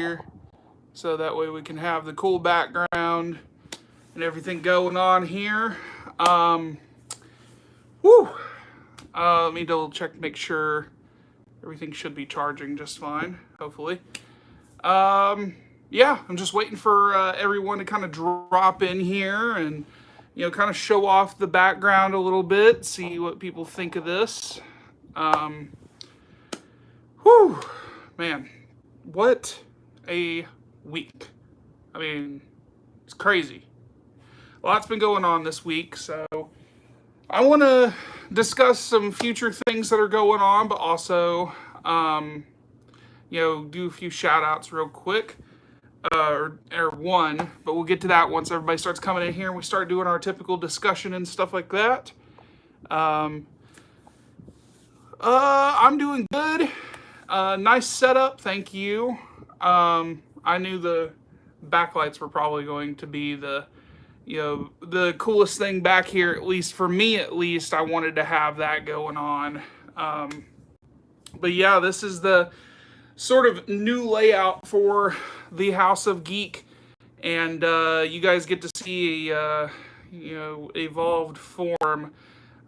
here, so that way we can have the cool background and everything going on here. Let me double check to make sure everything should be charging just fine, hopefully. Yeah, I'm just waiting for everyone to kind of drop in here and, you know, kind of show off the background a little bit, see what people think of this. Man, what a week. I mean, it's crazy. A lot's been going on this week, so I want to discuss some future things that are going on, but also, you know, do a few shout outs real quick. Or one, but we'll get to that once everybody starts coming in here and we start doing our typical discussion and stuff like that. I'm doing good. Nice setup, thank you. I knew the backlights were probably going to be the coolest thing back here, at least for me. At least I wanted to have that going on. But yeah, this is the sort of new layout for the House of Geek, and you guys get to see a evolved form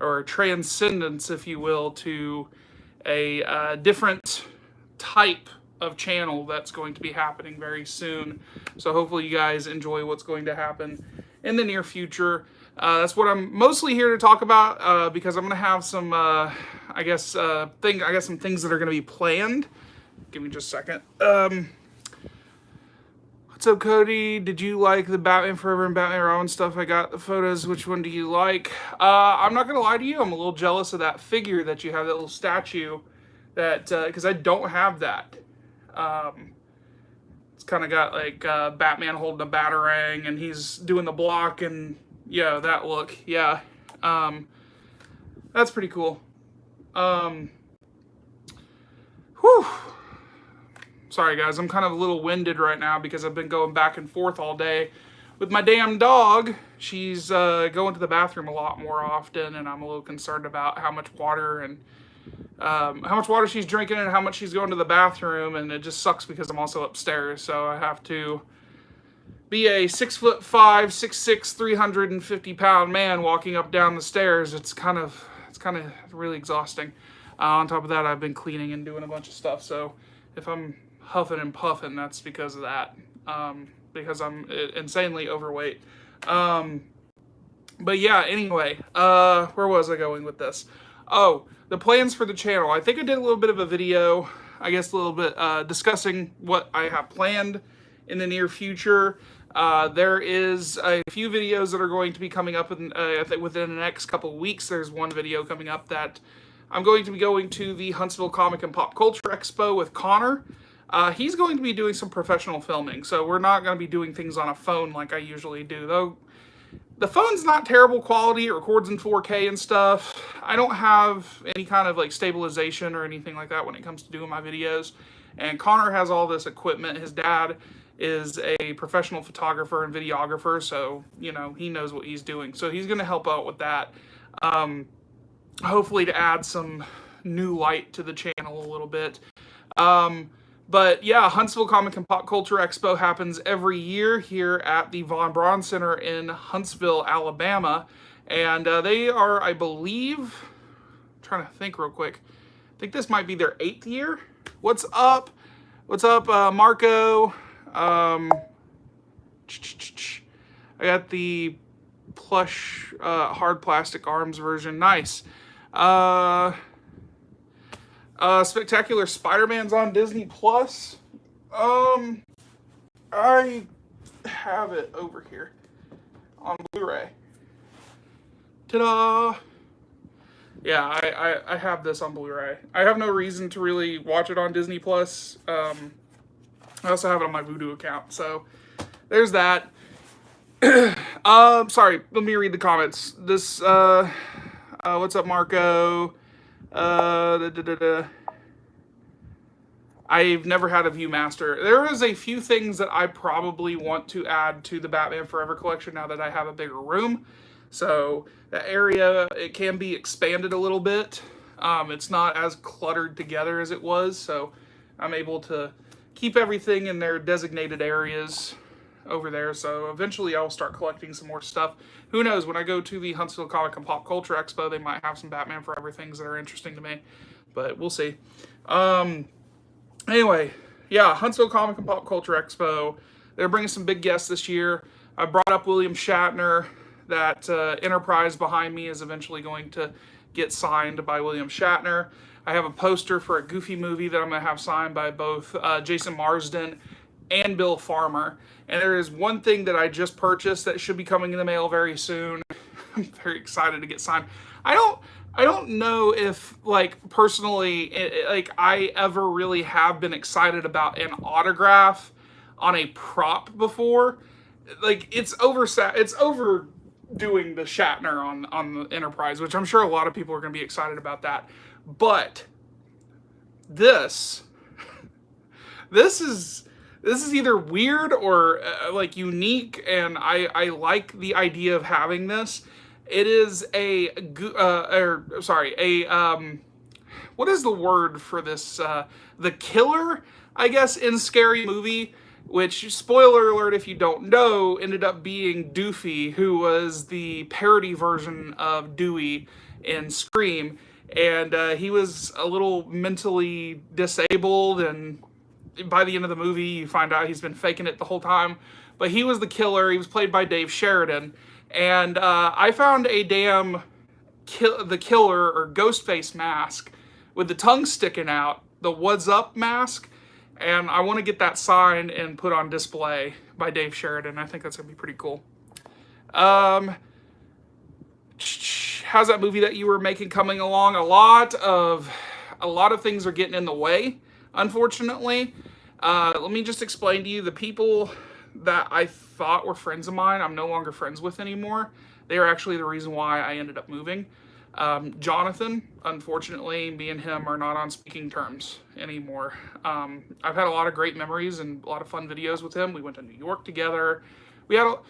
or transcendence, if you will, to a different type of channel that's going to be happening very soon. So hopefully you guys enjoy what's going to happen in the near future. That's what I'm mostly here to talk about, because I'm going to have some, some things that are going to be planned. Give me just a second. What's up, Cody? Did you like the Batman Forever and Batman Robin stuff? I got the photos. Which one do you like? I'm not going to lie to you. I'm a little jealous of that figure that you have, that little statue, that because I don't have that. It's kind of got like Batman holding a batarang and he's doing the block, and yeah, that look. Yeah. That's pretty cool. Sorry guys, I'm kind of a little winded right now because I've been going back and forth all day with my damn dog. She's going to the bathroom a lot more often, and I'm a little concerned about how much water she's drinking and how much she's going to the bathroom, and it just sucks because I'm also upstairs, so I have to be a 6'5", 6'6", 350-pound man walking up down the stairs. It's kind of really exhausting. On top of that, I've been cleaning and doing a bunch of stuff, so if I'm huffing and puffing, that's because of that, because I'm insanely overweight. But yeah, anyway, where was I going with this? Oh, the plans for the channel. I think I did a little bit of a video, I guess a little bit, discussing what I have planned in the near future. There is a few videos that are going to be coming up I think within the next couple of weeks. There's one video coming up that I'm going to be going to the Huntsville Comic and Pop Culture Expo with Connor. He's going to be doing some professional filming, so we're not going to be doing things on a phone like I usually do. Though the phone's not terrible quality, it records in 4K and stuff. I don't have any kind of like stabilization or anything like that when it comes to doing my videos. And Connor has all this equipment. His dad is a professional photographer and videographer, so you know, he knows what he's doing. So he's going to help out with that. Hopefully to add some new light to the channel a little bit. But yeah, Huntsville Comic and Pop Culture Expo happens every year here at the Von Braun Center in Huntsville, Alabama. And they are, I believe, I'm trying to think real quick. I think this might be their 8th year. What's up? What's up, Marco? I got the plush hard plastic arms version. Nice. Spectacular Spider-Man's on Disney Plus. I have it over here on Blu-ray. Ta-da! Yeah, I have this on Blu-ray. I have no reason to really watch it on Disney Plus. I also have it on my Vudu account, so there's that. Sorry, let me read the comments. This, what's up, Marco? I've never had a Viewmaster. There is a few things that I probably want to add to the Batman Forever collection now that I have a bigger room. So that area, it can be expanded a little bit. It's not as cluttered together as it was, so I'm able to keep everything in their designated areas over there. So eventually I'll start collecting some more stuff. Who knows, when I go to the Huntsville Comic and Pop Culture Expo, they might have some Batman Forever things that are interesting to me, but we'll see. Anyway, yeah, Huntsville Comic and Pop Culture Expo. They're bringing some big guests this year. I brought up William Shatner. That Enterprise behind me is eventually going to get signed by William Shatner. I have a poster for a Goofy movie that I'm going to have signed by both Jason Marsden and Bill Farmer. And there is one thing that I just purchased that should be coming in the mail very soon. I'm very excited to get signed. I don't know if, like, personally, like, I ever really have been excited about an autograph on a prop before. Like, it's overdoing the Shatner on the Enterprise, which I'm sure a lot of people are going to be excited about that. But this is either weird or like unique, and I like the idea of having this. It is what is the word for this? The killer, I guess, in Scary Movie, which, spoiler alert if you don't know, ended up being Doofy, who was the parody version of Dewey in Scream. And he was a little mentally disabled, and by the end of the movie, you find out he's been faking it the whole time. But he was the killer. He was played by Dave Sheridan. And I found a damn the killer or Ghostface mask with the tongue sticking out, the What's Up mask. And I want to get that signed and put on display by Dave Sheridan. I think that's going to be pretty cool. How's that movie that you were making coming along? A lot of things are getting in the way, unfortunately. Let me just explain to you, the people that I thought were friends of mine, I'm no longer friends with anymore. They are actually the reason why I ended up moving. Jonathan, unfortunately, me and him are not on speaking terms anymore. I've had a lot of great memories and a lot of fun videos with him. We went to New York together. We had a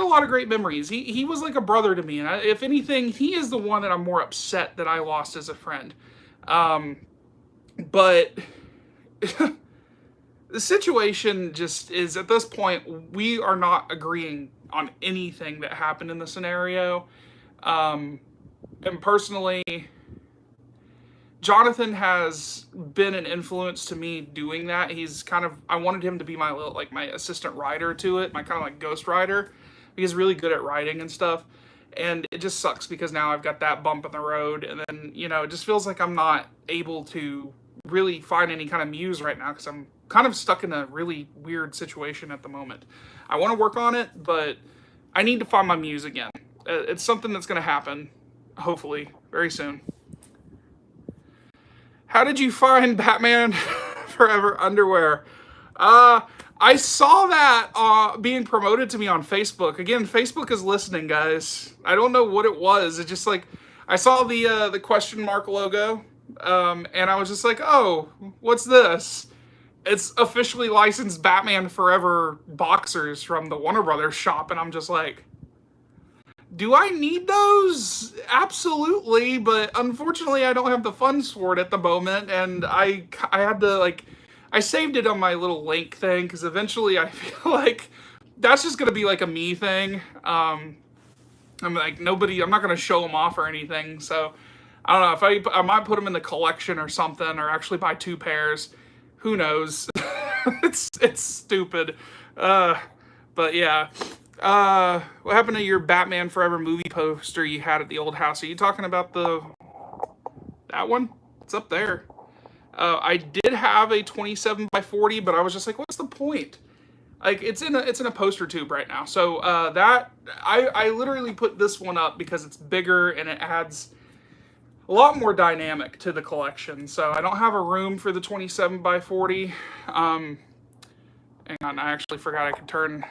lot of great memories. He was like a brother to me, and if anything, he is the one that I'm more upset that I lost as a friend. But the situation just is, at this point, we are not agreeing on anything that happened in the scenario. And personally, Jonathan has been an influence to me doing that. He's kind of, I wanted him to be my little, like, my assistant writer to it, my kind of like ghost writer. He's really good at writing and stuff. And it just sucks because now I've got that bump in the road, and then, you know, it just feels like I'm not able to really find any kind of muse right now because I'm kind of stuck in a really weird situation at the moment. I want to work on it, but I need to find my muse again. It's something that's going to happen, hopefully, very soon. How did you find Batman Forever underwear? I saw that being promoted to me on Facebook. Again, Facebook is listening, guys. I don't know what it was. It just, like, I saw the question mark logo, and I was just like, oh, what's this? It's officially licensed Batman Forever boxers from the Warner Brothers shop, and I'm just like, do I need those? Absolutely, but unfortunately I don't have the funds for it at the moment, and I had to, like, I saved it on my little link thing, because eventually I feel like that's just going to be like a me thing. I'm like, I'm not going to show them off or anything, so I don't know, if I might put them in the collection or something, or actually buy 2 pairs. Who knows? It's stupid. But yeah. What happened to your Batman Forever movie poster you had at the old house? Are you talking about that one? It's up there. I did have a 27x40, but I was just like, what's the point? Like, it's in a poster tube right now. So that I literally put this one up because it's bigger and it adds a lot more dynamic to the collection. So I don't have a room for the 27x40. Hang on, I actually forgot I could turn.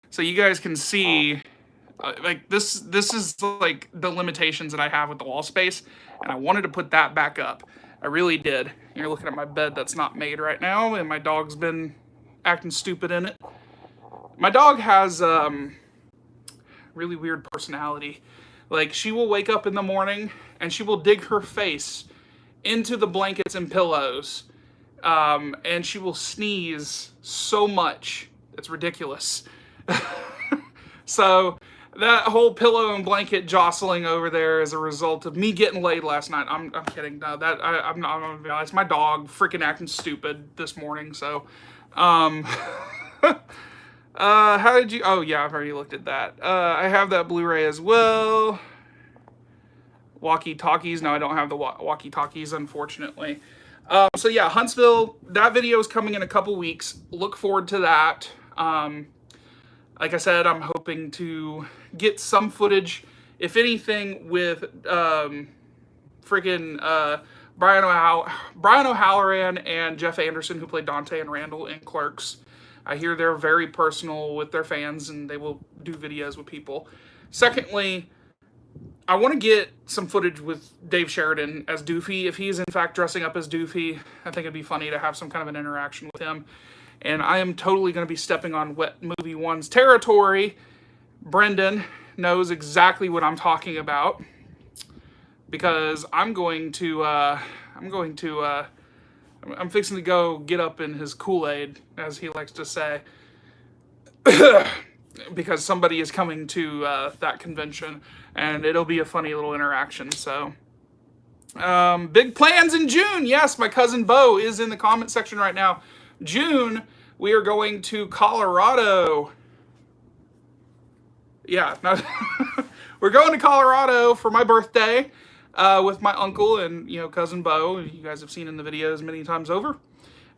So you guys can see, like, this is like the limitations that I have with the wall space, and I wanted to put that back up. I really did. You're looking at my bed that's not made right now, and my dog's been acting stupid in it. My dog has really weird personality. Like, she will wake up in the morning and she will dig her face into the blankets and pillows and she will sneeze so much. It's ridiculous. So that whole pillow and blanket jostling over there is a result of me getting laid last night. I'm kidding. No, I'm not. It's my dog freaking acting stupid this morning. So, how did you? Oh yeah, I've already looked at that. I have that Blu-ray as well. Walkie-talkies. No, I don't have the walkie-talkies, unfortunately. So yeah, Huntsville. That video is coming in a couple weeks. Look forward to that. Like I said, I'm hoping to get some footage, if anything, with freaking Brian O'Halloran and Jeff Anderson, who played Dante and Randall in Clerks. I hear they're very personal with their fans, and they will do videos with people. Secondly, I want to get some footage with Dave Sheridan as Doofy. If he is in fact dressing up as Doofy, I think it'd be funny to have some kind of an interaction with him. And I am totally going to be stepping on Wet Movie 1's territory. Brendan knows exactly what I'm talking about, because I'm fixing to go get up in his Kool-Aid, as he likes to say, because somebody is coming to that convention, and it'll be a funny little interaction. So, big plans in June. Yes, my cousin Bo is in the comment section right now. June, we are going to Colorado. Yeah, we're going to Colorado for my birthday with my uncle and, cousin Bo. You guys have seen in the videos many times over.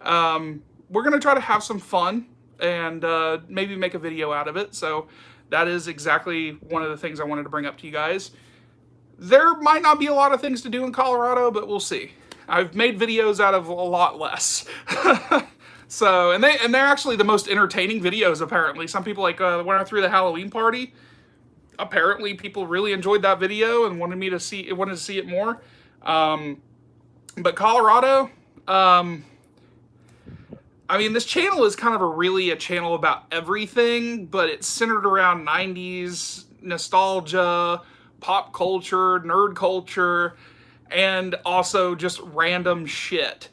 We're going to try to have some fun and maybe make a video out of it. So that is exactly one of the things I wanted to bring up to you guys. There might not be a lot of things to do in Colorado, but we'll see. I've made videos out of a lot less. So, and they're actually the most entertaining videos, apparently. Some people, like when I threw the Halloween party, apparently people really enjoyed that video and wanted to see it more. But Colorado, I mean, this channel is kind of really a channel about everything, but it's centered around 90s nostalgia, pop culture, nerd culture, and also just random shit.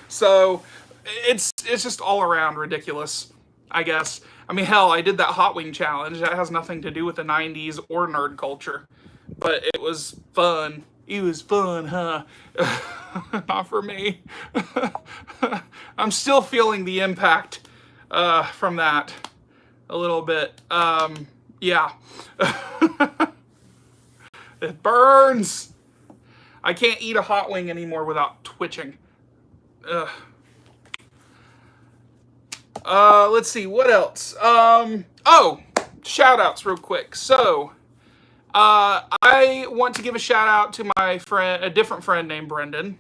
So it's just all around ridiculous, I guess. I mean, hell, I did that hot wing challenge. That has nothing to do with the 90s or nerd culture, but it was fun. It was fun, huh? Not for me. I'm still feeling the impact from that a little bit. Yeah. It burns. I can't eat a hot wing anymore without twitching. Ugh. Let's see, what else? Oh, shout-outs real quick. So, I want to give a shout-out to my friend, a different friend named Brendan,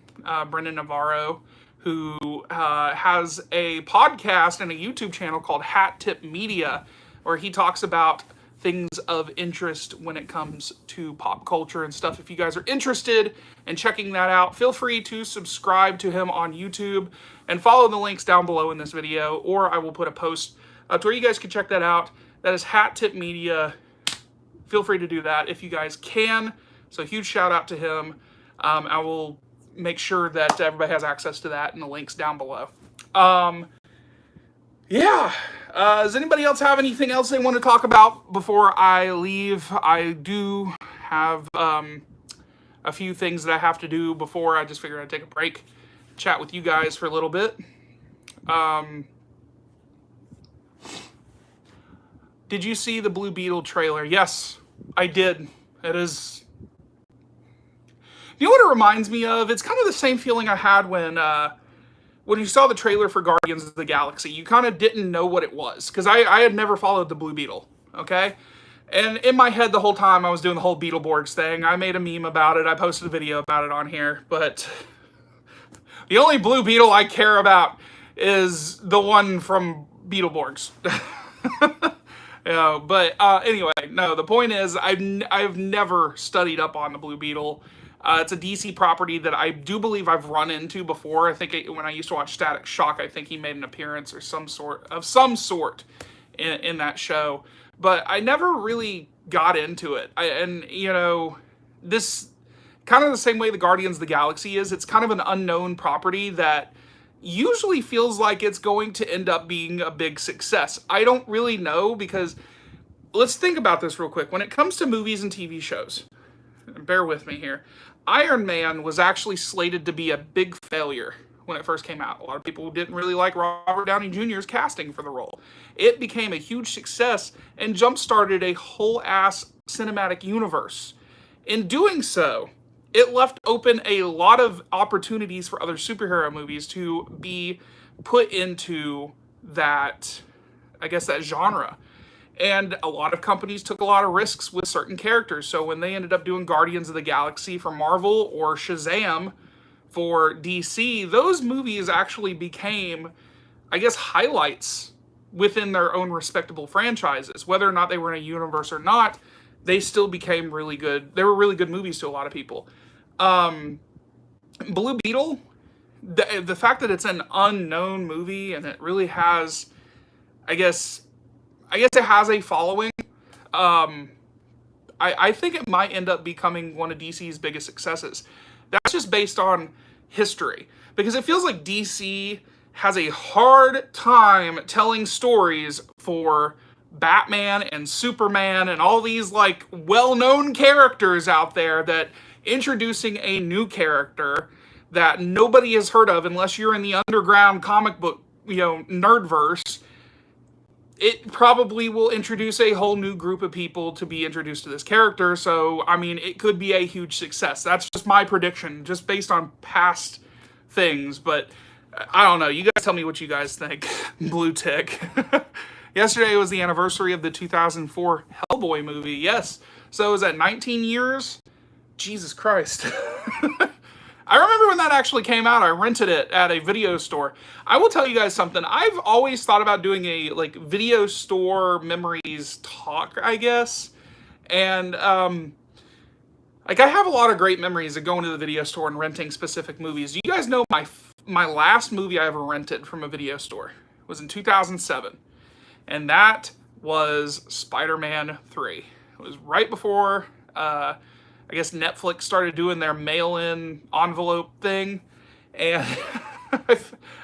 Brendan Navarro, who has a podcast and a YouTube channel called Hat Tip Media, where he talks about things of interest when it comes to pop culture and stuff. If you guys are interested in checking that out, feel free to subscribe to him on YouTube and follow the links down below in this video, or I will put a post to where you guys can check that out. That is Hat Tip Media. Feel free to do that if you guys can. So huge shout out to him. I will make sure that everybody has access to that in the links down below. Yeah. Does anybody else have anything else they want to talk about before I leave? I do have a few things that I have to do before I just figured I'd take a break, chat with you guys for a little bit. Did you see the Blue Beetle trailer? Yes, I did. It is... You know what it reminds me of? It's kind of the same feeling I had when you saw the trailer for Guardians of the Galaxy. You kind of didn't know what it was, because I had never followed the Blue Beetle, okay? And in my head the whole time I was doing the whole Beetleborgs thing. I made a meme about it. I posted a video about it on here, but the only Blue Beetle I care about is the one from Beetleborgs. Anyway, no, the point is I've never studied up on the Blue Beetle. It's a DC property that I do believe I've run into before. I think when I used to watch Static Shock, I think he made an appearance or some sort in that show. But I never really got into it. This kind of the same way the Guardians of the Galaxy is. It's kind of an unknown property that usually feels like it's going to end up being a big success. I don't really know, because let's think about this real quick. When it comes to movies and TV shows, bear with me here, Iron Man was actually slated to be a big failure when it first came out. A lot of people didn't really like Robert Downey Jr.'s casting for the role. It became a huge success and jump-started a whole-ass cinematic universe. In doing so, it left open a lot of opportunities for other superhero movies to be put into that, I guess, that genre. And a lot of companies took a lot of risks with certain characters. So when they ended up doing Guardians of the Galaxy for Marvel or Shazam for DC, those movies actually became, I guess, highlights within their own respectable franchises. Whether or not they were in a universe or not, they still became really good. They were really good movies to a lot of people. Blue Beetle, the fact that it's an unknown movie and it really has, I guess it has a following. I think it might end up becoming one of DC's biggest successes. That's just based on history, because it feels like DC has a hard time telling stories for Batman and Superman and all these like well-known characters out there, that introducing a new character that nobody has heard of unless you're in the underground comic book, nerdverse, it probably will introduce a whole new group of people to be introduced to this character. So, I mean, it could be a huge success. That's just my prediction, just based on past things. But I don't know. You guys tell me what you guys think. Blue tick. Yesterday was the anniversary of the 2004 Hellboy movie. Yes. So is that 19 years? Jesus Christ. I remember when that actually came out. I rented it at a video store. I will tell you guys something. I've always thought about doing a video store memories talk, I guess. And I have a lot of great memories of going to the video store and renting specific movies. You guys know my last movie I ever rented from a video store was in 2007. And that was Spider-Man 3. It was right before I guess Netflix started doing their mail-in envelope thing, and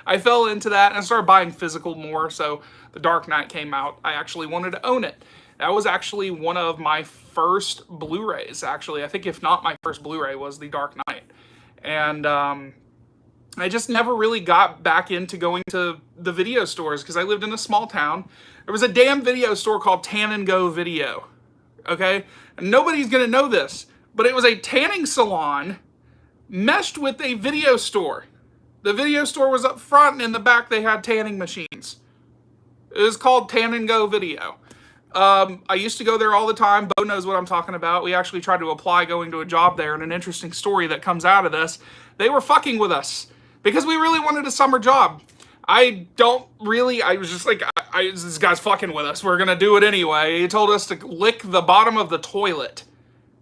I fell into that and I started buying physical more. So The Dark Knight came out. I actually wanted to own it. That was actually one of my first Blu-rays, actually. I think if not my first Blu-ray was The Dark Knight. And I just never really got back into going to the video stores because I lived in a small town. There was a damn video store called Tan and Go Video, okay? And nobody's going to know this, but it was a tanning salon meshed with a video store. The video store was up front, and in the back they had tanning machines. It was called Tan and Go Video. I used to go there all the time. Bo knows what I'm talking about. We actually tried to apply going to a job there, and an interesting story that comes out of this, they were fucking with us because we really wanted a summer job. I was just like, this guy's fucking with us. We're going to do it anyway. He told us to lick the bottom of the toilet.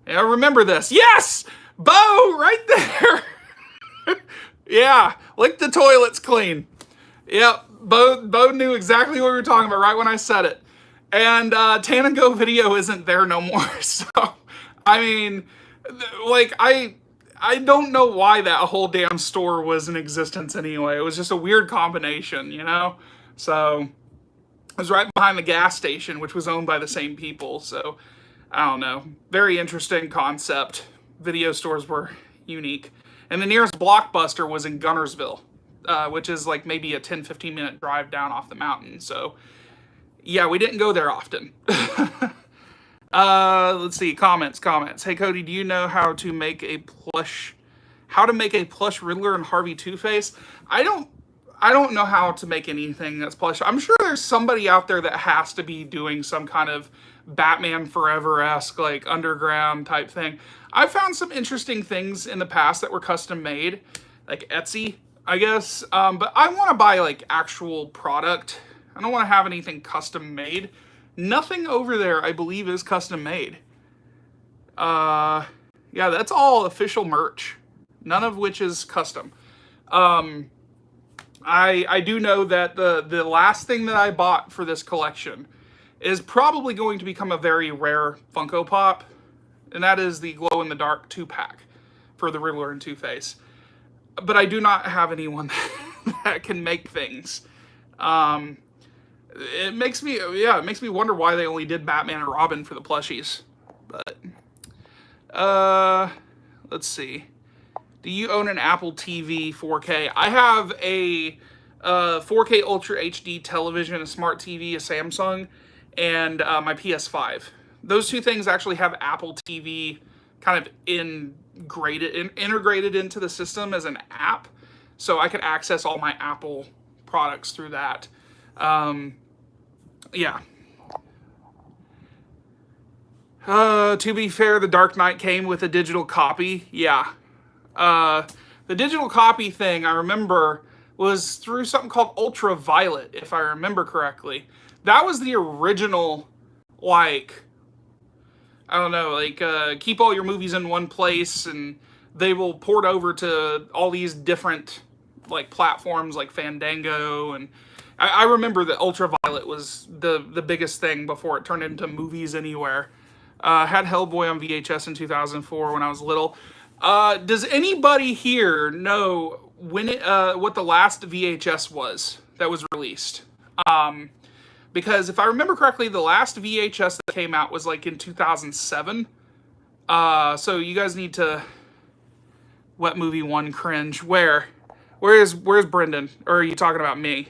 And I remember this. Yes! Bo, right there. Yeah, lick the toilets clean. Yep, Bo knew exactly what we were talking about right when I said it. And Tan and Go Video isn't there no more. So, I mean, like, I don't know why that whole damn store was in existence anyway. It was just a weird combination, you know? So, it was right behind the gas station, which was owned by the same people. So, I don't know. Very interesting concept. Video stores were unique. And the nearest Blockbuster was in Gunnersville, which is like maybe a 10-15 minute drive down off the mountain. So, yeah, we didn't go there often. Let's see, comments. Hey Cody, do you know how to make a plush Riddler and Harvey Two-Face? I don't know how to make anything that's plush. I'm sure there's somebody out there that has to be doing some kind of Batman Forever-esque, like, underground type thing. I've found some interesting things in the past that were custom made, like Etsy, I guess. But I want to buy, like, actual product. I don't want to have anything custom made. Nothing over there, I believe, is custom made. Yeah, that's all official merch. None of which is custom. I do know that the last thing that I bought for this collection is probably going to become a very rare Funko Pop, and that is the glow-in-the-dark 2-pack for the Riddler and Two-Face. But I do not have anyone that can make things. It makes me wonder why they only did Batman and Robin for the plushies. But let's see. Do you own an Apple TV 4K? I have a 4K Ultra HD television, a smart TV, a Samsung, and my PS5. Those two things actually have Apple TV kind of integrated into the system as an app, so I could access all my Apple products through that. Yeah. To be fair, The Dark Knight came with a digital copy. Yeah. The digital copy thing, I remember, was through something called Ultraviolet, if I remember correctly. That was the original, like, I don't know, like, keep all your movies in one place, and they will port over to all these different, like, platforms, like Fandango, and I remember that Ultraviolet was the biggest thing before it turned into Movies Anywhere. Had Hellboy on VHS in 2004 when I was little. Does anybody here know when what the last VHS was that was released? Because if I remember correctly, the last VHS that came out was like in 2007. So you guys need to... What movie one cringe? Where's Brendan? Or are you talking about me?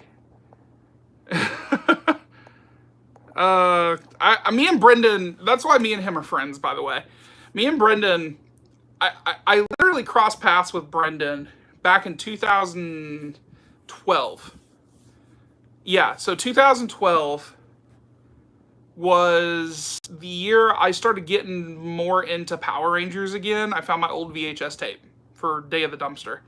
Me and Brendan, that's why me and him are friends, by the way. Me and Brendan, I literally crossed paths with Brendan back in 2012. Yeah, so 2012 was the year I started getting more into Power Rangers again. I found my old VHS tape for Day of the Dumpster.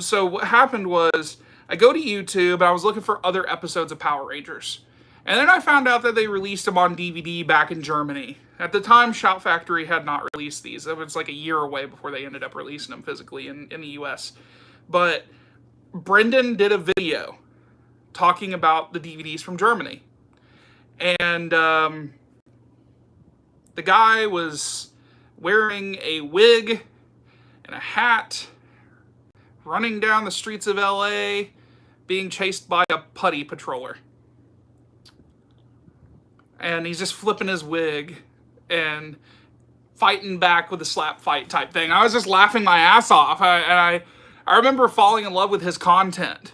So what happened was, I go to YouTube and I was looking for other episodes of Power Rangers. And then I found out that they released them on DVD back in Germany. At the time, Shout Factory had not released these. It was like a year away before they ended up releasing them physically in the US. But Brendan did a video talking about the DVDs from Germany. And the guy was wearing a wig and a hat, running down the streets of LA, being chased by a putty patroller. And he's just flipping his wig and fighting back with a slap fight type thing. I was just laughing my ass off. I remember falling in love with his content,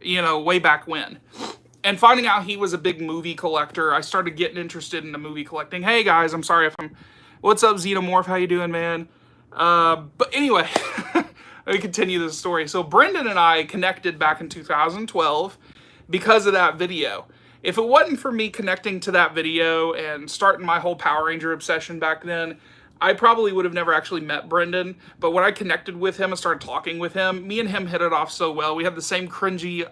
you know, way back when. And finding out he was a big movie collector, I started getting interested in the movie collecting. Hey guys, I'm sorry if I'm... What's up, Xenomorph? How you doing, man? But anyway, let me continue this story. So Brendan and I connected back in 2012 because of that video. If it wasn't for me connecting to that video and starting my whole Power Ranger obsession back then, I probably would have never actually met Brendan. But when I connected with him and started talking with him, me and him hit it off so well. We had the same cringy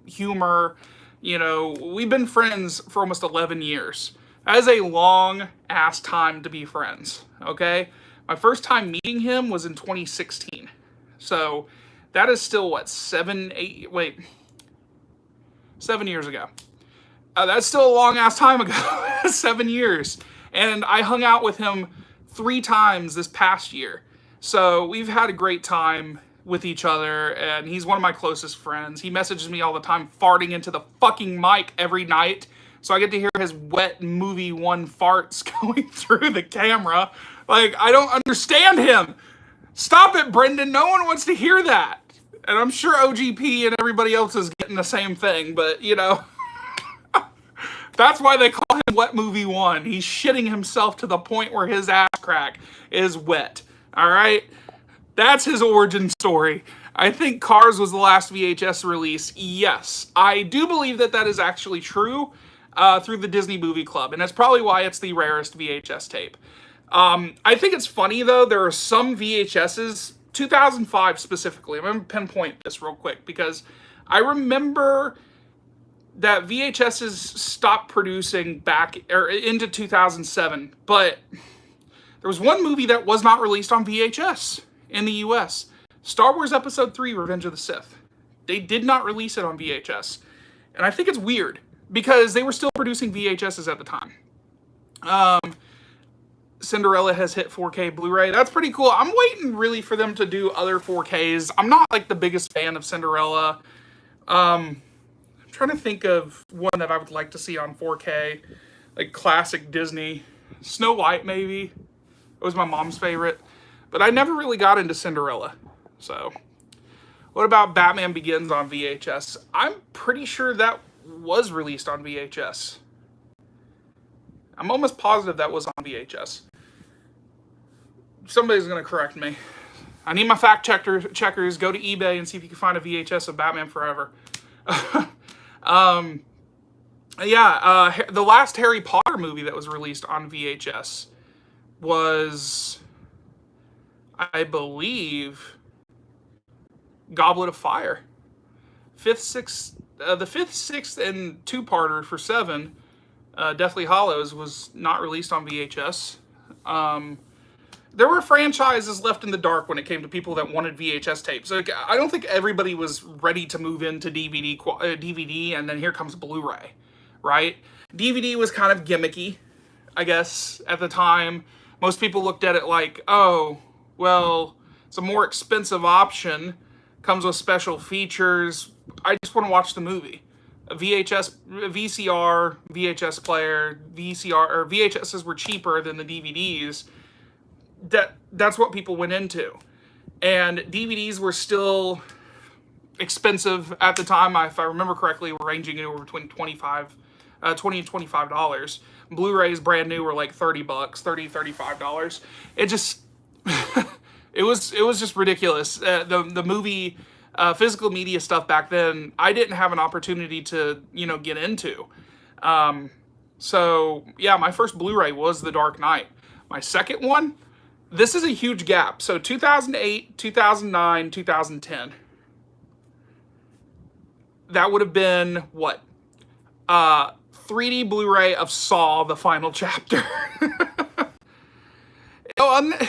humor. You know, we've been friends for almost 11 years. That is a long-ass time to be friends, okay? My first time meeting him was in 2016. So that is still, what, 7 years ago. That's still a long-ass time ago. 7 years. And I hung out with him 3 times this past year. So we've had a great time with each other, and he's one of my closest friends. He messages me all the time, farting into the fucking mic every night. So I get to hear his wet movie one farts going through the camera. Like, I don't understand him. Stop it, Brendan. No one wants to hear that. And I'm sure OGP and everybody else is getting the same thing, but, you know... That's why they call him Wet Movie 1. He's shitting himself to the point where his ass crack is wet. Alright? That's his origin story. I think Cars was the last VHS release. Yes. I do believe that that is actually true through the Disney Movie Club. And that's probably why it's the rarest VHS tape. I think it's funny, though. There are some VHSs, 2005 specifically. I'm going to pinpoint this real quick because I remember... that VHSs stopped producing back into 2007, but there was one movie that was not released on VHS in the US. Star Wars Episode 3, Revenge of the Sith. They did not release it on VHS. And I think it's weird, because they were still producing VHSs at the time. Cinderella has hit 4K Blu-ray. That's pretty cool. I'm waiting really for them to do other 4Ks. I'm not like the biggest fan of Cinderella. I'm trying to think of one that I would like to see on 4K, like classic Disney. Snow White, maybe. It was my mom's favorite. But I never really got into Cinderella. So, what about Batman Begins on VHS? I'm pretty sure that was released on VHS. I'm almost positive that was on VHS. Somebody's going to correct me. I need my fact checkers. Go to eBay and see if you can find a VHS of Batman Forever. The last Harry Potter movie that was released on VHS was, I believe, Goblet of Fire. The fifth, sixth, and two-parter for 7, Deathly Hallows, was not released on VHS. There were franchises left in the dark when it came to people that wanted VHS tapes. Like, I don't think everybody was ready to move into DVD, and then here comes Blu-ray, right? DVD was kind of gimmicky, I guess, at the time. Most people looked at it like, oh, well, it's a more expensive option, comes with special features. I just want to watch the movie. A VCR, VHS player, VHSs were cheaper than the DVDs. That's what people went into. And DVDs were still expensive at the time. If I remember correctly, were ranging anywhere between $20 and $25. Blu-rays brand new were like $30, $35. It just it was just ridiculous. The movie physical media stuff back then, I didn't have an opportunity to, get into. So yeah, my first Blu-ray was The Dark Knight. My second one, this is a huge gap. So 2008, 2009, 2010. That would have been what? 3D Blu-ray of Saw, the final chapter.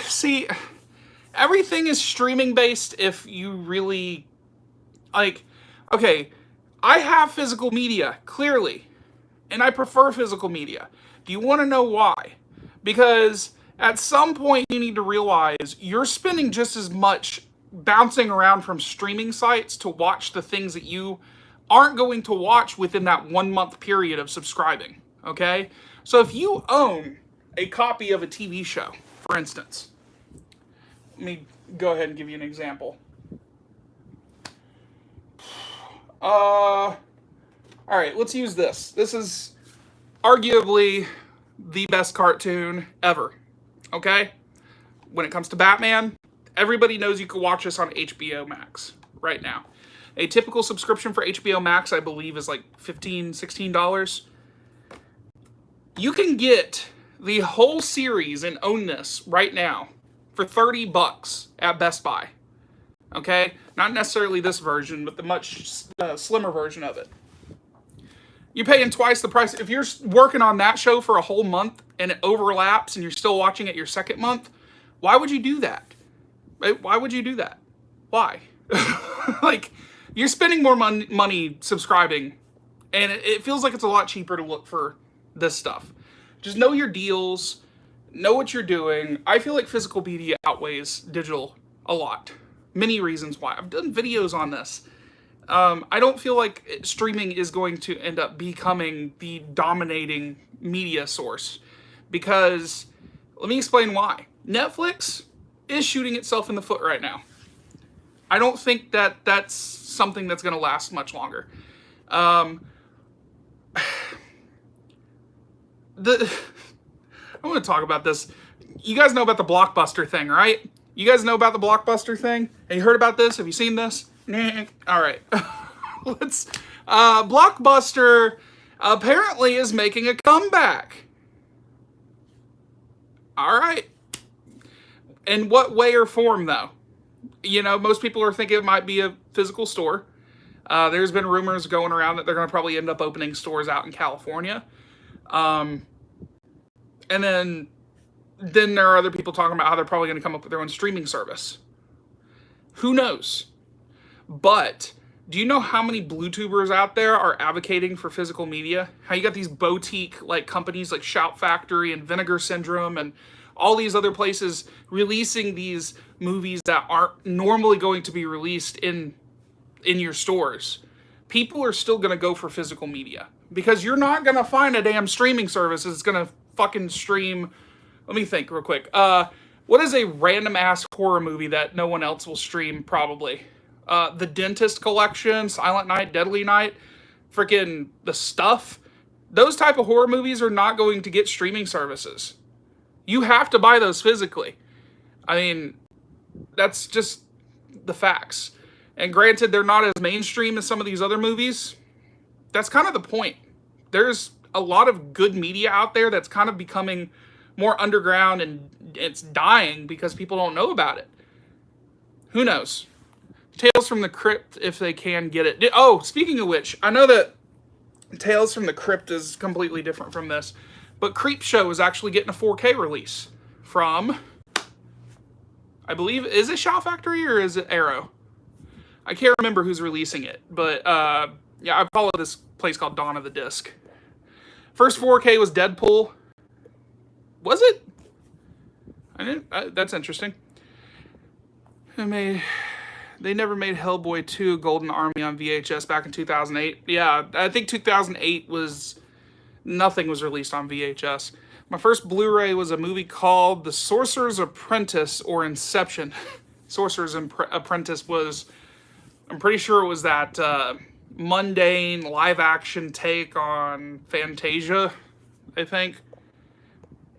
See, everything is streaming based if you really, okay, I have physical media, clearly, and I prefer physical media. Do you want to know why? Because at some point you need to realize you're spending just as much bouncing around from streaming sites to watch the things that you aren't going to watch within that 1 month period of subscribing, okay? So if you own a copy of a TV show, for instance, let me go ahead and give you an example. All right, let's use this. This is arguably the best cartoon ever, okay? When it comes to Batman, everybody knows you can watch this on HBO Max right now. A typical subscription for HBO Max, I believe, is like $15, $16. You can get the whole series and own this right now for $30 at Best Buy. Okay? Not necessarily this version, but the much slimmer version of it. You're paying twice the price. If you're working on that show for a whole month and it overlaps and you're still watching it your second month, why would you do that? Why would you do that? Why? You're spending more money subscribing, and it feels like it's a lot cheaper to look for this stuff. Just know your deals, know what you're doing. I feel like physical media outweighs digital a lot. Many reasons why. I've done videos on this. I don't feel like streaming is going to end up becoming the dominating media source, because let me explain why. Netflix is shooting itself in the foot right now. I don't think that that's something that's going to last much longer. I want to talk about this. You guys know about the Blockbuster thing, right? You guys know about the Blockbuster thing? Have you heard about this? Have you seen this? All right. Blockbuster apparently is making a comeback. All right. In what way or form, though? Most people are thinking it might be a physical store. There's been rumors going around that they're going to probably end up opening stores out in California. And then there are other people talking about how they're probably going to come up with their own streaming service. Who knows? But do you know how many Bluetubers out there are advocating for physical media? How you got these boutique companies like Shout Factory and Vinegar Syndrome and all these other places releasing these movies that aren't normally going to be released in your stores, people are still going to go for physical media, because you're not going to find a damn streaming service that's going to fucking stream. Let me think real quick. What is a random ass horror movie that no one else will stream? Probably The Dentist Collection, Silent Night, Deadly Night, freaking The Stuff. Those type of horror movies are not going to get streaming services. You have to buy those physically. I mean, that's just the facts. And granted, they're not as mainstream as some of these other movies. That's kind of the point. There's a lot of good media out there that's kind of becoming more underground, and it's dying because people don't know about it. Who knows? Tales from the Crypt, if they can get it. Oh, speaking of which, I know that Tales from the Crypt is completely different from this, but Creepshow is actually getting a 4K release from, I believe, is it Shout Factory or is it Arrow? I can't remember who's releasing it, but yeah, I follow this place called Dawn of the Disc. First 4K was Deadpool. Was it? I didn't. That's interesting. They never made Hellboy 2 Golden Army on VHS back in 2008. Yeah, I think 2008 was, nothing was released on VHS. My first Blu-ray was a movie called The Sorcerer's Apprentice, or Inception. Sorcerer's Apprentice was, I'm pretty sure it was that mundane live-action take on Fantasia, I think.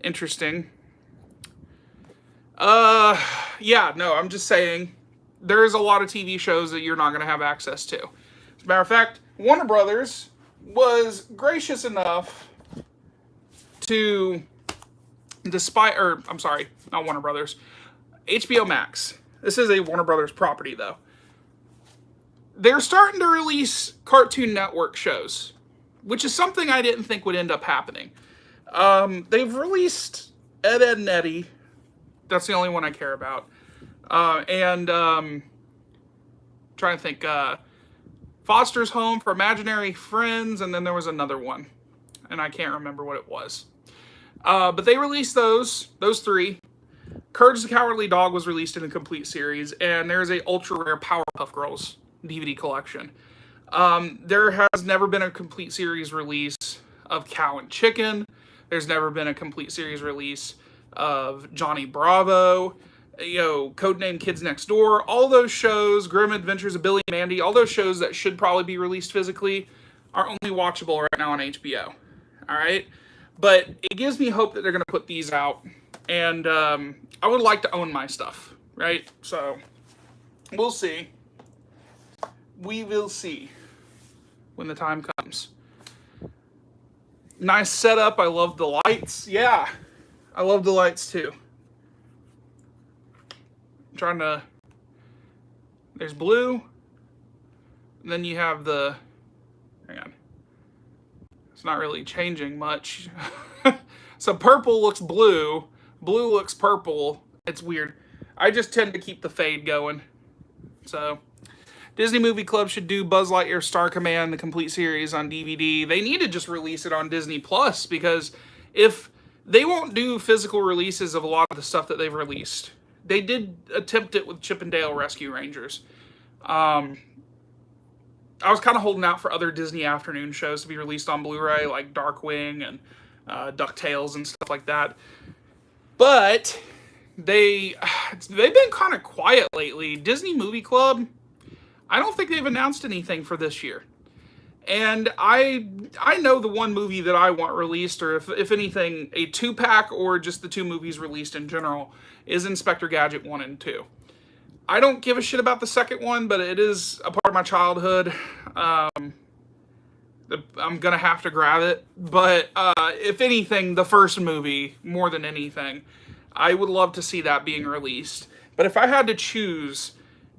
Interesting. Yeah, no, I'm just saying, there's a lot of TV shows that you're not going to have access to. As a matter of fact, Warner Brothers was gracious enough to, I'm sorry, not Warner Brothers, HBO Max. This is a Warner Brothers property, though. They're starting to release Cartoon Network shows, which is something I didn't think would end up happening. They've released Ed, Edd n Eddy. That's the only one I care about. Trying to think, Foster's Home for Imaginary Friends, and then there was another one, and I can't remember what it was. But they released those three. Courage the Cowardly Dog was released in a complete series, and there's a ultra rare Powerpuff Girls DVD collection. There has never been a complete series release of Cow and Chicken. There's never been a complete series release of Johnny Bravo, Codename Kids Next Door, all those shows, Grim Adventures of Billy and Mandy, all those shows that should probably be released physically are only watchable right now on HBO. All right? But it gives me hope that they're going to put these out, and I would like to own my stuff, right? So, we'll see. We will see when the time comes. Nice setup. I love the lights. Yeah, I love the lights too. I'm trying to, there's blue, and then you have the, hang on, it's not really changing much. So purple looks blue, blue looks purple. It's weird. I just tend to keep the fade going. So Disney Movie Club should do Buzz Lightyear Star Command, the complete series, on DVD. They need to just release it on Disney Plus, because if they won't do physical releases of a lot of the stuff that they've released. They did attempt it with Chip and Dale Rescue Rangers. I was kind of holding out for other Disney afternoon shows to be released on Blu-ray, like Darkwing and DuckTales and stuff like that. But they've been kind of quiet lately. Disney Movie Club, I don't think they've announced anything for this year. And I know the one movie that I want released, or if anything, a 2-pack or just the 2 movies released in general, is Inspector Gadget 1 and 2. I don't give a shit about the second one, but it is a part of my childhood. I'm going to have to grab it. But if anything, the first movie, more than anything, I would love to see that being released. But if I had to choose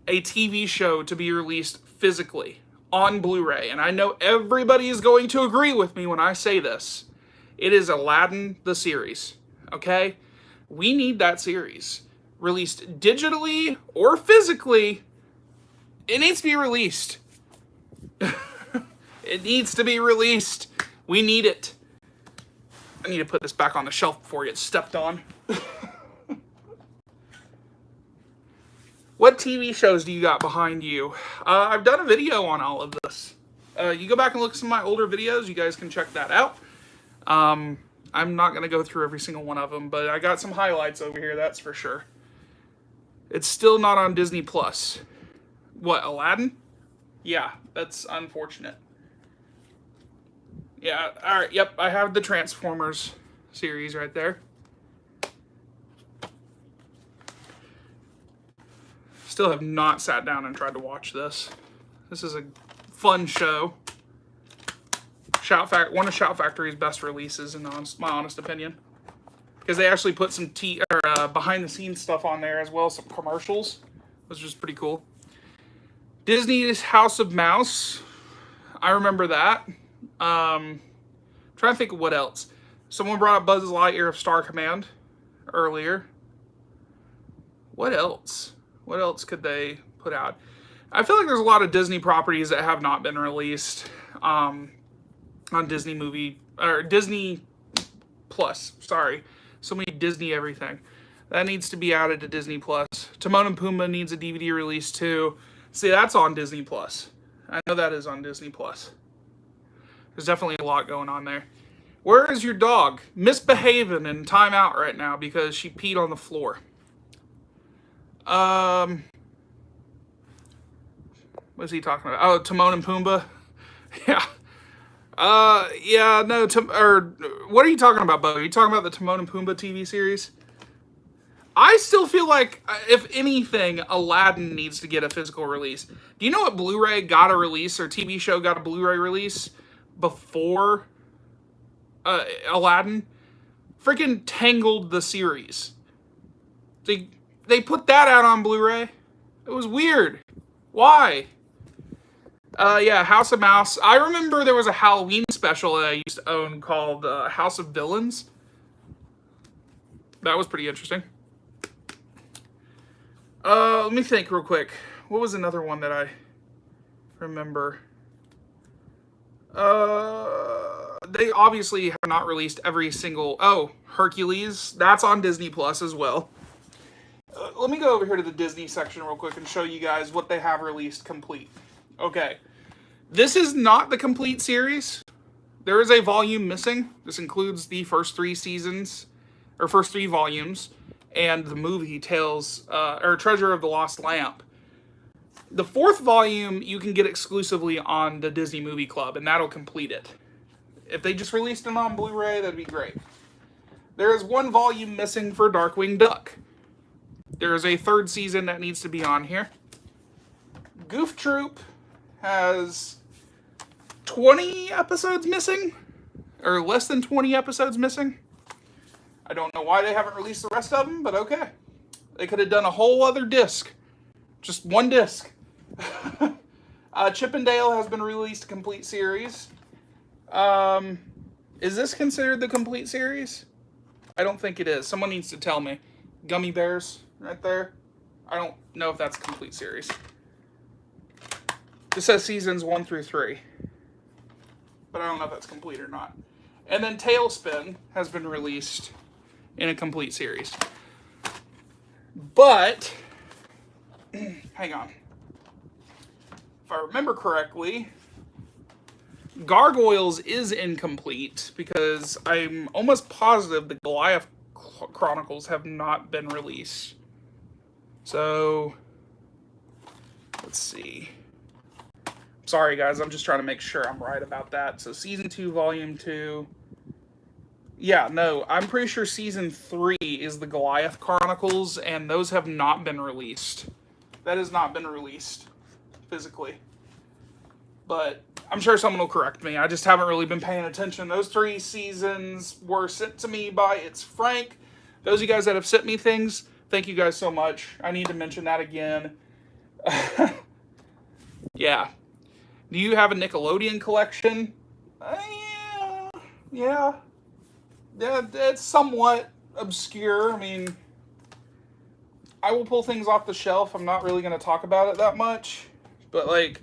a TV show to be released physically on Blu-ray, and I know everybody is going to agree with me when I say this, it is Aladdin the series, okay? We need that series released digitally or physically. It needs to be released. It needs to be released. We need it. I need to put this back on the shelf before it gets stepped on. What TV shows do you got behind you? I've done a video on all of this. You go back and look at some of my older videos. You guys can check that out. I'm not going to go through every single one of them, but I got some highlights over here, that's for sure. It's still not on Disney Plus. What, Aladdin? Yeah, that's unfortunate. Yeah, alright, yep, I have the Transformers series right there. Still have not sat down and tried to watch this. This is a fun show. One of Shout Factory's best releases, in my honest opinion, because they actually put some behind the scenes stuff on there as well, some commercials, which was pretty cool. Disney's House of Mouse, I remember that. Trying to think of what else. Someone brought up Buzz Lightyear of Star Command earlier. What else? What else could they put out? I feel like there's a lot of Disney properties that have not been released on Disney Disney Plus. Sorry, so many Disney everything. That needs to be added to Disney Plus. Timon and Pumbaa needs a DVD release too. See, that's on Disney Plus. I know that is on Disney Plus. There's definitely a lot going on there. Where is your dog? Misbehaving in timeout right now because she peed on the floor. What's he talking about? Oh, Timon and Pumbaa? Yeah. Yeah, no, what are you talking about, Bo? Are you talking about the Timon and Pumbaa TV series? I still feel like, if anything, Aladdin needs to get a physical release. Do you know what Blu-ray got a release, or TV show got a Blu-ray release before Aladdin? Freaking Tangled the series. They put that out on Blu-ray. It was weird. Why? Yeah, House of Mouse. I remember there was a Halloween special that I used to own called House of Villains. That was pretty interesting. Let me think real quick. What was another one that I remember? They obviously have not released every single... Oh, Hercules. That's on Disney Plus as well. Let me go over here to the Disney section real quick and show you guys what they have released complete. Okay. This is not the complete series. There is a volume missing. This includes the first 3 seasons, or first 3 volumes, and the movie Treasure of the Lost Lamp. The 4th volume you can get exclusively on the Disney Movie Club, and that'll complete it. If they just released it on Blu-ray, that'd be great. There is 1 volume missing for Darkwing Duck. There is a 3rd season that needs to be on here. Goof Troop has 20 episodes missing, or less than 20 episodes missing. I don't know why they haven't released the rest of them, but okay. They could have done a whole other disc. Just 1 disc. Chip and Dale has been released a complete series. Is this considered the complete series? I don't think it is. Someone needs to tell me. Gummy Bears, right there. I don't know if that's a complete series. This says seasons 1 through 3. But I don't know if that's complete or not. And then Tailspin has been released in a complete series. But, hang on. If I remember correctly, Gargoyles is incomplete because I'm almost positive the Goliath Chronicles have not been released. So, let's see. Sorry guys, I'm just trying to make sure I'm right about that. So season 2, volume 2. Yeah, no, I'm pretty sure season 3 is the Goliath Chronicles, and those have not been released. That has not been released physically. But I'm sure someone will correct me. I just haven't really been paying attention. Those 3 seasons were sent to me by It's Frank. Those of you guys that have sent me things, thank you guys so much. I need to mention that again. Yeah. Do you have a Nickelodeon collection? Yeah. It's somewhat obscure. I mean, I will pull things off the shelf. I'm not really going to talk about it that much. But, like,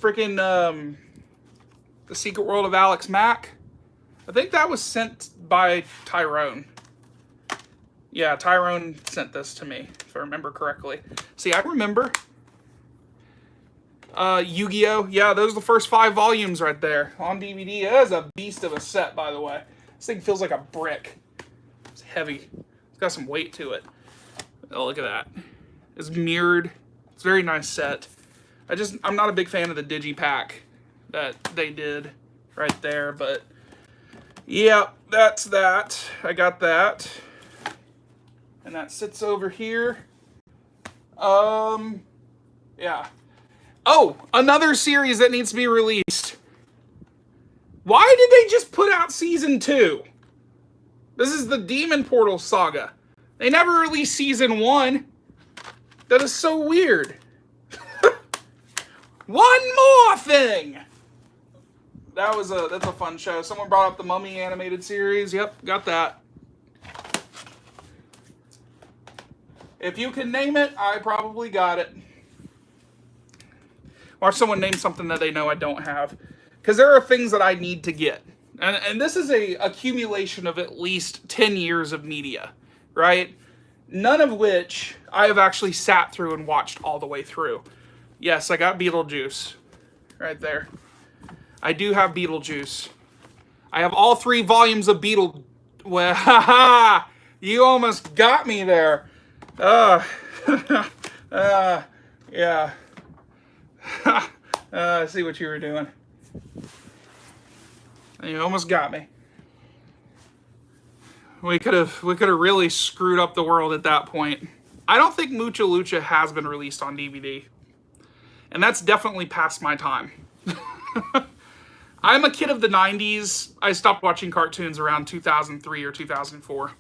freaking The Secret World of Alex Mack. I think that was sent by Tyrone. Yeah, Tyrone sent this to me, if I remember correctly. See, I remember. Yu-Gi-Oh! Yeah, those are the first 5 volumes right there on DVD. It is a beast of a set, by the way. This thing feels like a brick. It's heavy. It's got some weight to it. Oh, look at that. It's mirrored. It's a very nice set. I'm not a big fan of the digipack that they did right there, but yeah, that's that. I got that. And that sits over here. Yeah. Oh, another series that needs to be released. Why did they just put out season 2? This is the Demon Portal Saga. They never released season 1. That is so weird. One more thing. That's a fun show. Someone brought up the Mummy animated series. Yep, got that. If you can name it, I probably got it. Watch someone name something that they know I don't have. Because there are things that I need to get. And this is a accumulation of at least 10 years of media, right? None of which I have actually sat through and watched all the way through. Yes, I got Beetlejuice right there. I do have Beetlejuice. I have all 3 volumes of Beetle... Well, haha! You almost got me there. Yeah. I see what you were doing. You almost got me. We could have really screwed up the world at that point. I don't think Mucha Lucha has been released on DVD. And that's definitely past my time. I'm a kid of the 90s. I stopped watching cartoons around 2003 or 2004.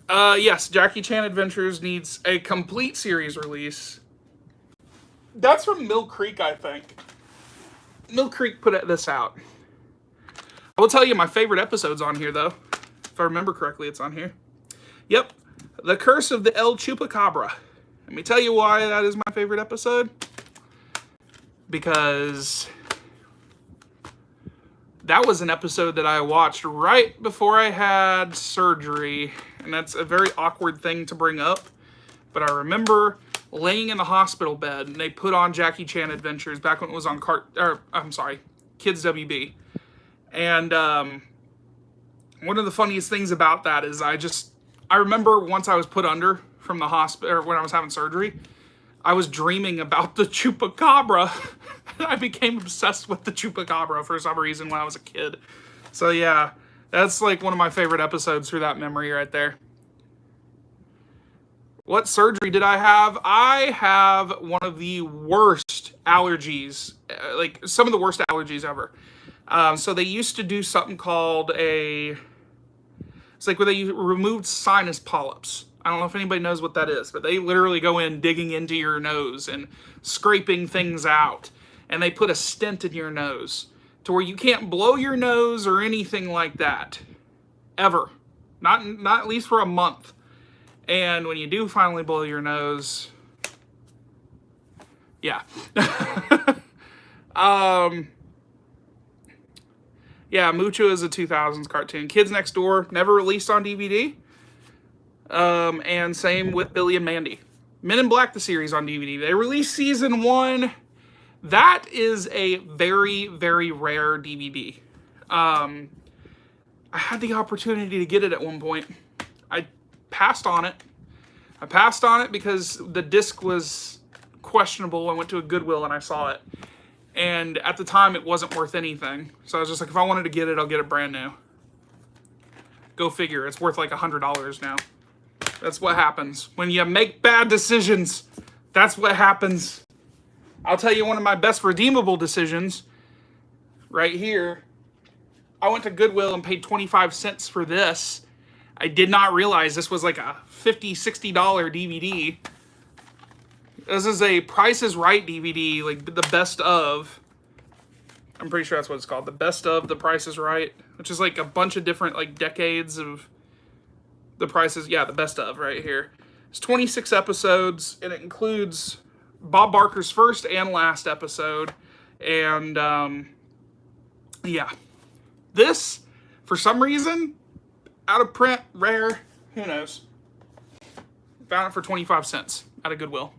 Yes, Jackie Chan Adventures needs a complete series release. That's from Mill Creek, I think. Mill Creek put this out. I will tell you my favorite episode's on here, though. If I remember correctly, it's on here. Yep. The Curse of the El Chupacabra. Let me tell you why that is my favorite episode. Because that was an episode that I watched right before I had surgery. And that's a very awkward thing to bring up. But I remember laying in the hospital bed and they put on Jackie Chan Adventures back when it was on Kids WB. And one of the funniest things about that is I remember once I was put under from the hospital, or when I was having surgery, I was dreaming about the Chupacabra. I became obsessed with the Chupacabra for some reason when I was a kid. So yeah, that's like one of my favorite episodes through that memory right there. What surgery did I have? I have one of the worst allergies, like some of the worst allergies ever. So they used to do something called it's like where they removed sinus polyps. I don't know if anybody knows what that is, but they literally go in digging into your nose and scraping things out. And they put a stent in your nose to where you can't blow your nose or anything like that. Ever. Not at least for a month. And when you do finally blow your nose, yeah. Yeah, Mucho is a 2000s cartoon. Kids Next Door, never released on DVD. And same with Billy and Mandy. Men in Black, the series on DVD. They released season 1. That is a very, very rare DVD. I had the opportunity to get it at one point. I passed on it. I passed on it because the disc was questionable. I went to a Goodwill and I saw it. And at the time, it wasn't worth anything. So I was just like, if I wanted to get it, I'll get it brand new. Go figure. It's worth like $100 now. That's what happens. When you make bad decisions, that's what happens. I'll tell you one of my best redeemable decisions right here. I went to Goodwill and paid 25 cents for this. I did not realize this was like a $50, $60 DVD. This is a Price is Right DVD, like the best of. I'm pretty sure that's what it's called. The best of The Price is Right, which is like a bunch of different like decades of The Price is, yeah, the best of right here. It's 26 episodes, and it includes Bob Barker's first and last episode. And yeah, this, for some reason, out of print, rare, Who knows? Found it for 25 cents at a Goodwill.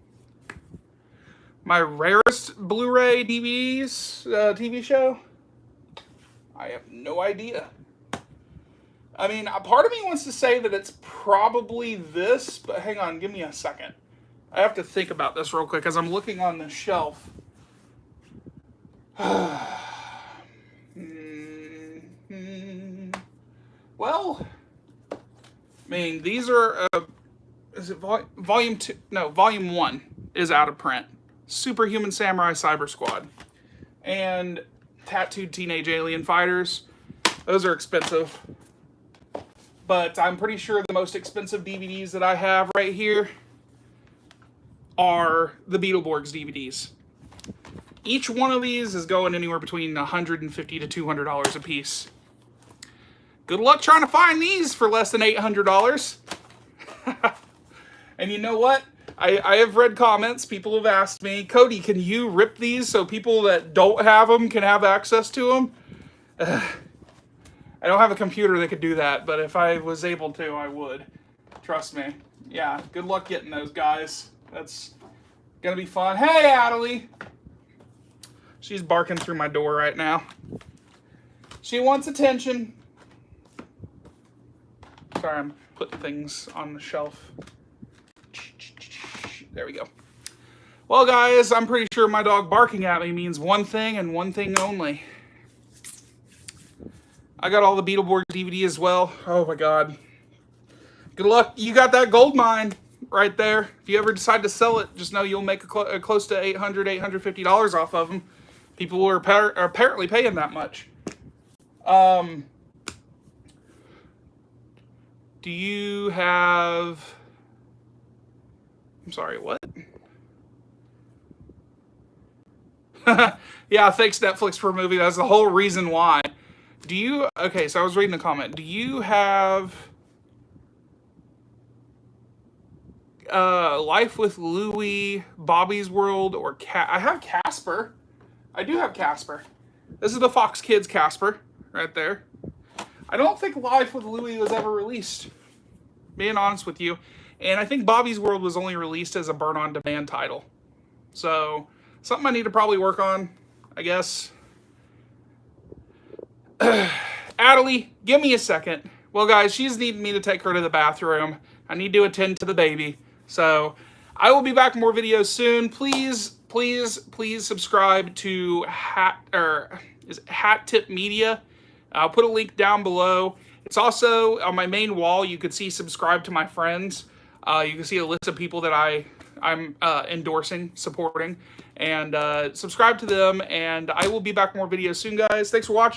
My rarest Blu-ray DVDs TV show? I have no idea. I mean, a part of me wants to say that it's probably this, but hang on, give me a second. I have to think about this real quick as I'm looking on the shelf. Well, I mean, these are, is it volume 2? No, volume 1 is out of print. Superhuman Samurai Cyber Squad. And Tattooed Teenage Alien Fighters. Those are expensive. But I'm pretty sure the most expensive DVDs that I have right here are the Beetleborgs DVDs. Each one of these is going anywhere between $150 to $200 a piece. Good luck trying to find these for less than $800. And you know what? I have read comments. People have asked me, Cody, can you rip these so people that don't have them can have access to them? I don't have a computer that could do that, but if I was able to, I would. Trust me. Yeah, good luck getting those, guys. That's gonna be fun. Hey, Adelie! She's barking through my door right now. She wants attention. Sorry, I'm putting things on the shelf. There we go. Well, guys, I'm pretty sure my dog barking at me means one thing and one thing only. I got all the Beetleborgs DVD as well. Oh my God. Good luck. You got that gold mine right there. If you ever decide to sell it, just know you'll make close to $800, $850 off of them. People are apparently paying that much. Do you have... I'm sorry, what? Yeah, thanks Netflix for moving. That's the whole reason why. Do you... Okay, so I was reading the comment. Do you have... Life with Louie, Bobby's World, or I have Casper. I do have Casper. This is the Fox Kids Casper, right there. I don't think Life with Louie was ever released, being honest with you. And I think Bobby's World was only released as a burn-on-demand title. So, something I need to probably work on, I guess. Adelie, give me a second. Well, guys, she's needing me to take her to the bathroom. I need to attend to the baby. So, I will be back with more videos soon. Please, please, please subscribe to Hat Tip Media. I'll put a link down below. It's also on my main wall. You can see subscribe to my friends. You can see a list of people that I'm endorsing, supporting, and subscribe to them. And I will be back with more videos soon, guys. Thanks for watching.